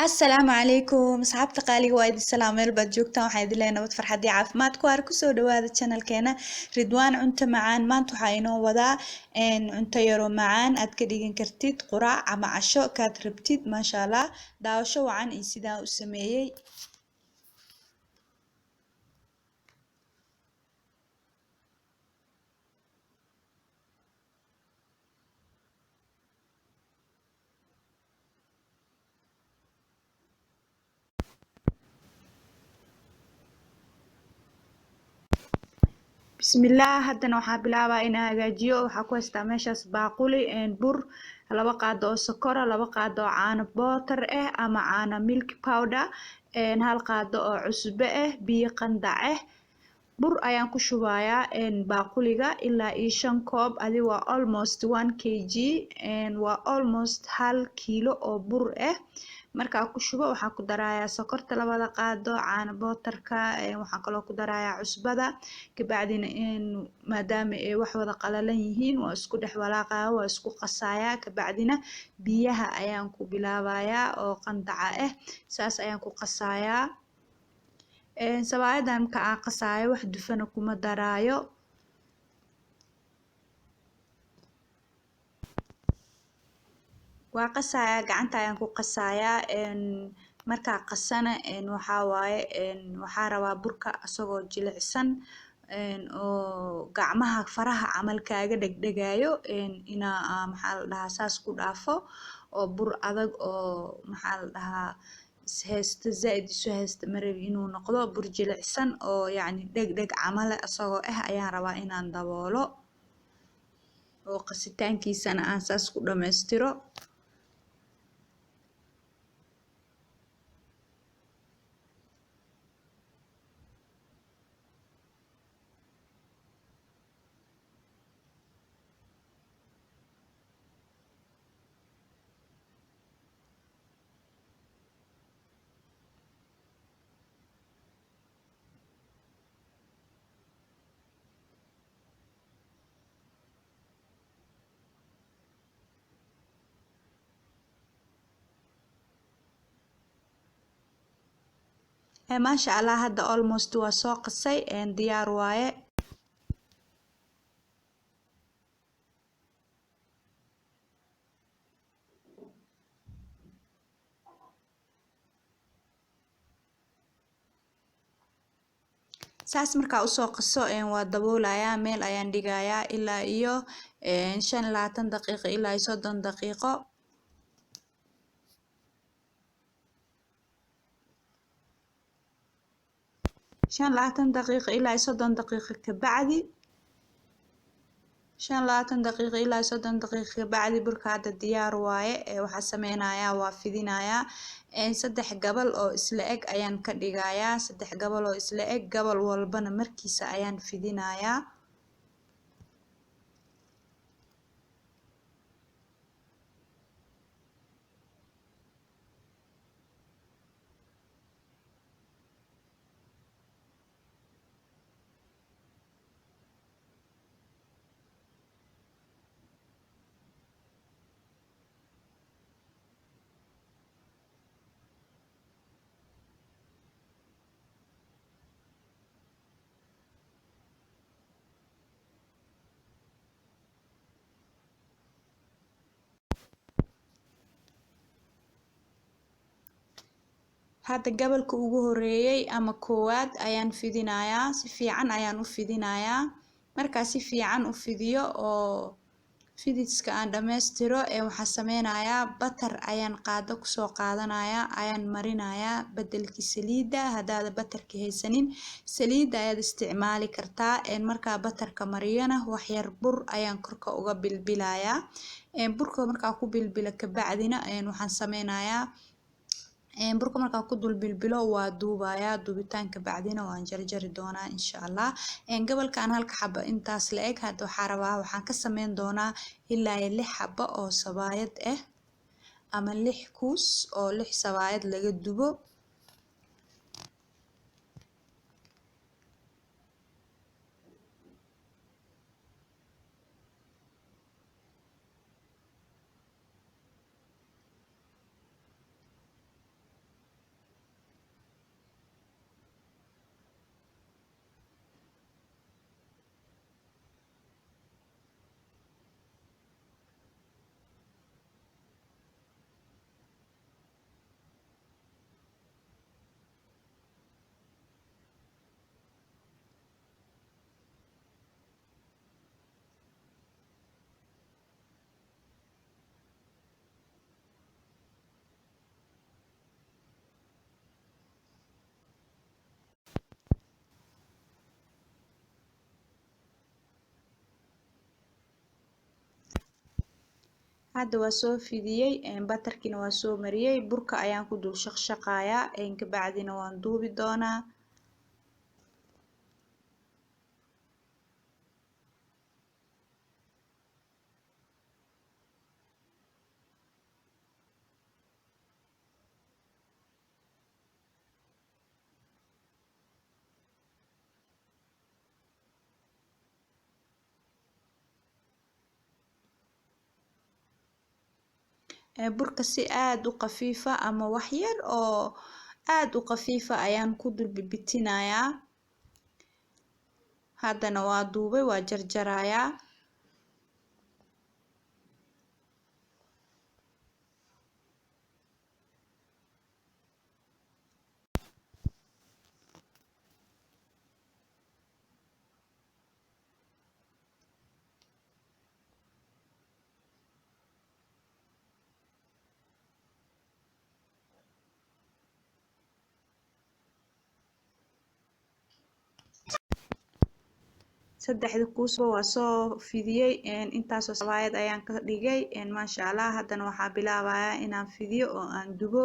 Asalaamu calaykum asxaabta qaaliga waa idin salaam meel baad joogtaan waxaan idin leeyahay nabad farxad iyo caafimaad ku har kusoo dhawaada channelkeena Ridwaan cunto macaan maanta waxaa inoo wadaa cunto yaro macaan aad ka dhigan kartid quraac ama casho kaad rabtid maasha Allah daawasho wacan iyo sidaan u sameeyay bismillaah haddana waxaa bilaabaa inaan hagaajiyo waxaa ku haystaa meeshaas baaquli bur laba qaado oo sokor ah laba qaado oo caano butter ah ama caano milk powder hal qaado oo cusbo ah biyo qandac ah bur ayaan ku shubayaa baaquliga ilaa iyo 5 koob adi waa almost 1 kg waa almost 1 kiilo oo bur ah markaa ku shubo waxaa ku darayaa sokorta labada qaado caano bootarka waxaan kaloo ku darayaa cusbada kabacdina maadaama ay wax wada qalalan yihiin waa isku dhex walaaqayaa waa isku qasayaa kabacdina biyaha ayaan ku bilaabayaa oo qandaca ah saas ayaan ku qasayaa sawaayaddan marka aan qasaayo wax dufana kuma daraayo waa qasayaa gacanta ayaan ku qasayaa markaa qasana waxaa waaye waxaa rabaa burka asagoo jilicsan oo gacmaha faraha camal kaaga dhegdhegaayo inaa maxaa la dhahaa saas ku dhaafo oo bur adag oo maxaa la dhahaa ishaysta zaaid isu haysta marabi inuu noqdo bur jilicsan oo yacni dhegdheg camal asagoo ayaan rabaa inaan daboolo oo qasitaankiisana aan saas ku dhammaystiro maasha Allah hadda almost waa soo qasay diyaar waaye saas markaa usoo qaso waa daboolayaa meel ayaan dhigayaa ilaa iyo 25 daqiiqo ilaa iyo 30 daqiiqo shan labaatan daqiiqo ilaa iyo 30 daqiiqo kabacdi 25 daqiiqo ilaa iyo 30 daqiiqo kabacdi burka hadda diyaar waaye waxaa sameynayaa waa fidinayaa 3 gabal oo isla eg ayaan ka dhigayaa 3 gabal oo isla eg gabal walbana markiisa ayaan fidinayaa hadda gabalka ugu horeeyay ama koowaad ayaan fidinayaa si fiican ayaan u fidinayaa markaa si fiican u fidiyo oo fididska aan dhammaystiro waxaa sameynayaa batar ayaan qaado kusoo qaadanayaa ayaan marinayaa bedelki saliida haddaad batarka haysanin saliida ayaad isticmaali kartaa markaa batarka mariyana wax yar bur ayaan korka uga bilbilayaa burka markaa ku bilbila kabacdina waxaan sameynayaa burka markaa ku dul bilbilo waa duubayaa duubitaanka bacdina waan jarjari doonaa insha Allah gabalkan halka xabo intaas la eg hadda waxaa rabaa waxaan ka sameyn doonaa ilaa 6 xabo oo sabaayad ah ama 6 kuus oo 6 sabaayad laga dubo hadda waa soo fidiyey batarkiina waa soo mariyey burka ayaan ku dul shaqshaqayaa ka bacdina waan duubi doonaa. burka si aad u qafiifa ama wax yar oo aad u qafiifa ayaan ku dul bibitinayaa. haddana waa duubay waa jarjarayaa. saddexda kuusba waa soo fidiyey intaasoo sabaayad ayaan ka dhigay maasha Allah. haddana waxaa bilaabayaa inaan fidiyo oo aan dubo.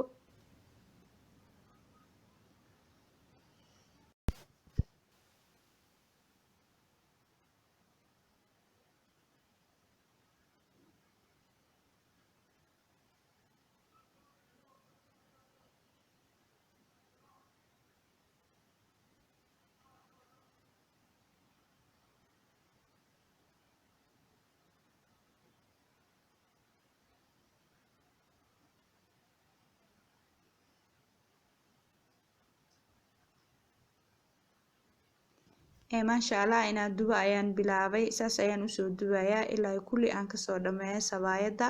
maasha Allah inaan dubo ayaan bilaabay. saas ayaan usoo dubayaa ilaa kulli aan kasoo dhameeyo sabaayadda.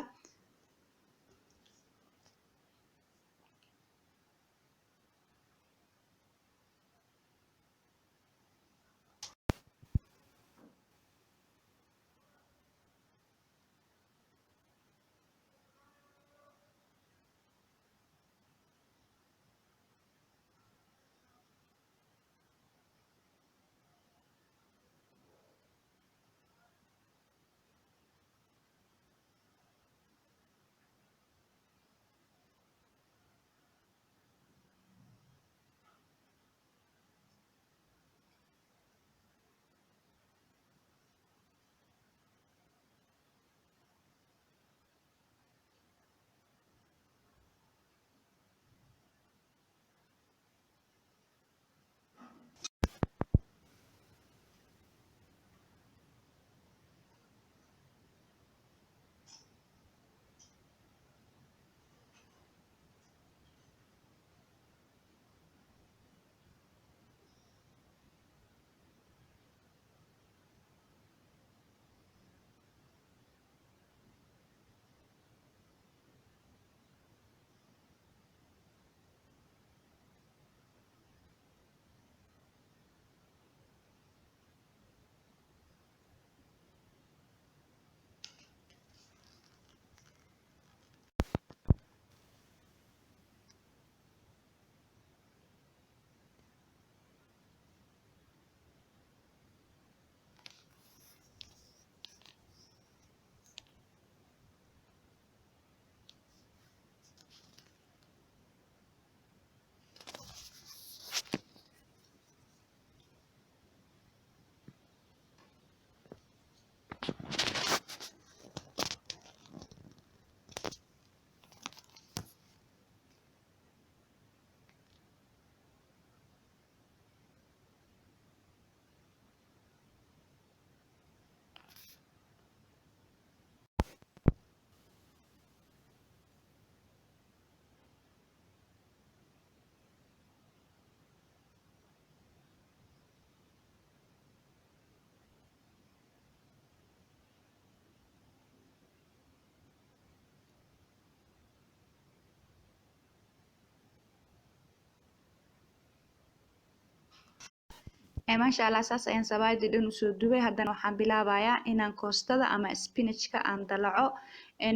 maasha Allah saas ayaan sabaayadii dhan usoo dubay. haddana waxaan bilaabayaa inaan koostada ama spinachka aan dalaco.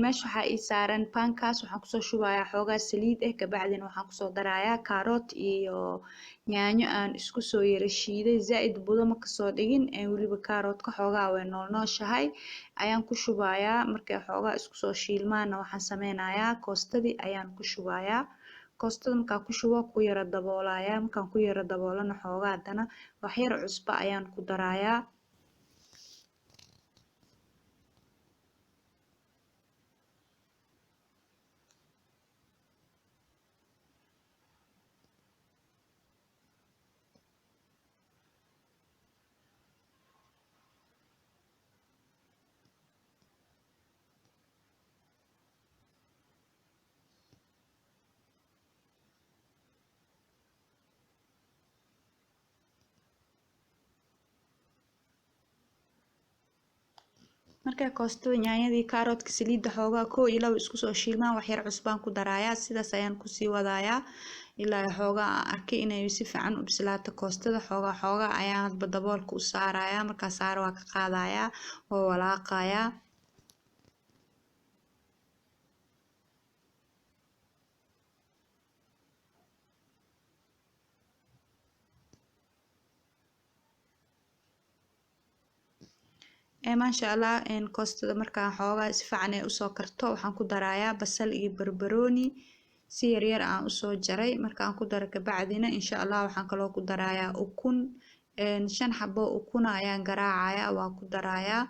meesha waxaa ii saaran pankaas waxaan kusoo shubayaa xoogaa saliid ah kabacdina waxaan kusoo darayaa karoot iyo yaanyo aan isku soo yara shiiday zaa'id budo ma kasoo dhigin weliba karootka xoogaa way noolnooshahay ayaan ku shubayaa markay xoogaa isku soo shiilmaana waxaan sameynayaa koostadii ayaan ku shubayaa koostada markaan ku shubo ku yara daboolayaa markaan ku yara daboolana xoogaa haddana wax yar cusbo ayaan ku darayaa markay koostada yaanyadii karootka saliidda xoogaa 1 iyo 2 isku soo shiilmaan wax yar cusbaan ku darayaa sidaas ayaan kusii wadayaa ilaa xoogaa aan arkay inay si fiican u bislaato koostada xoogaa ayaan hadba daboolka u saarayaa markaa saaro waa ka qaadayaa oo walaaqayaa maasha allah koostada markaan xoogaa si fiican ay usoo karto waxaan ku darayaa basal iyo barbarooni si yaryar aan usoo jaray markaan ku daro kabacdina insha allah waxaan kaloo ku darayaa ukun 5 xabo ukuna ayaan garaacayaa waa ku darayaa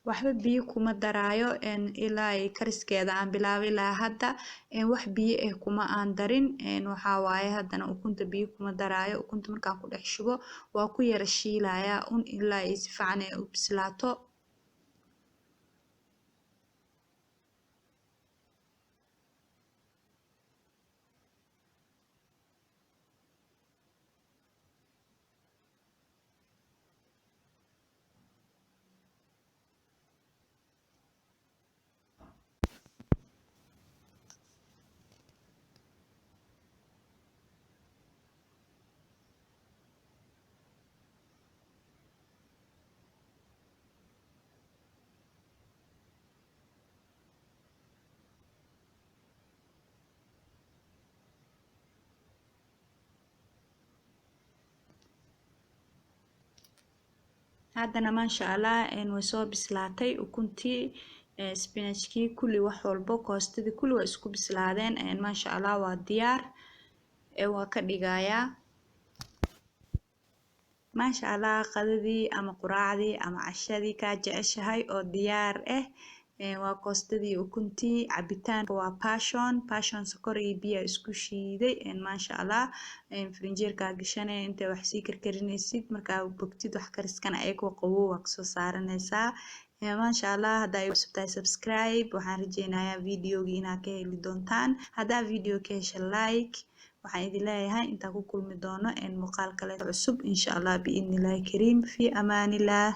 waxba biyo kuma daraayo ilaa kariskeeda aan bilaabo ilaa hadda wax biyo ah kuma aan darin waxaa waaye haddana ukunta biyo kuma daraayo ukunta markaan ku dhex shubo waa ku yara shiilayaa ilaa ay si fiican ay u bislaato haddana maasha allah way soo bislaatay ukuntii spinachkii kulli wax walbo koostadii kulli waa isku bislaadeen maasha allah waa diyaar waa ka dhigayaa maasha allah qadadii ama quraacdii ama cashadii kaa jeceshahay oo diyaar ah waa koostadii ukuntii cabitaanka waa passion sokor iyo biyo isku shiiday maasha allah firinjeerka gashanay inta wax sii karkarinaysid markaa bogtid wax kariskana ayagoo qabow waa kasoo saaranaysaa maasha allah haddaa igu cusubtahay subscribe waxaan rajeynayaa videogii inaad ka heli doontaan haddaa video ka hesha like waxaan idin leeyahay intaan ku kulmi doono muuqaal kale cusub insha allah biidni illaahi kariim fi amaanillah